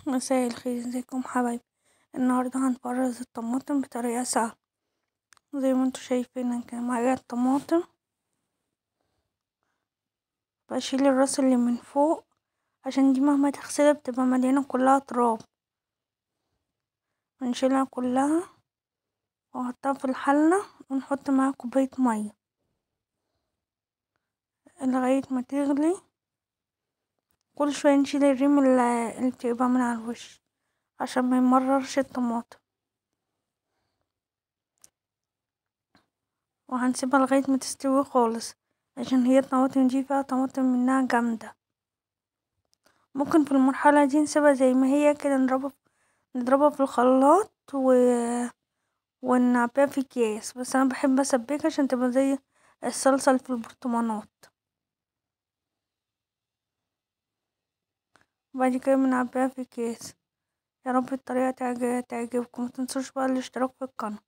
مساء الخير، ازيكم حبايبي؟ النهارده هنفرز الطماطم بطريقه سهله. زي ما انتوا شايفين انا كان معايا الطماطم. بشيل الراس اللي من فوق عشان دي مهما تغسلها بتبقى مليانه كلها تراب. بنشيلها كلها واحطها في الحله ونحط معاها كوبايه ميه لغايه ما تغلي. كل شويه نشيل الريم اللي بتبقى من على الوش عشان ما يمررش الطماطم، وهنسيبها لغاية ما تستوي خالص عشان هي الطماطم دي فيها طماطم منها جامدة. ممكن في المرحلة دي نسيبها زي ما هي كده، نضربها في الخلاط ونعبيها في اكياس، بس انا بحب اسبكها عشان تبقى زي الصلصة اللي في البرطمانات. وبعد كده بنعبيها في اكياس. يا رب الطريقة تعجبكم، متنسوش بقى الاشتراك في القناة.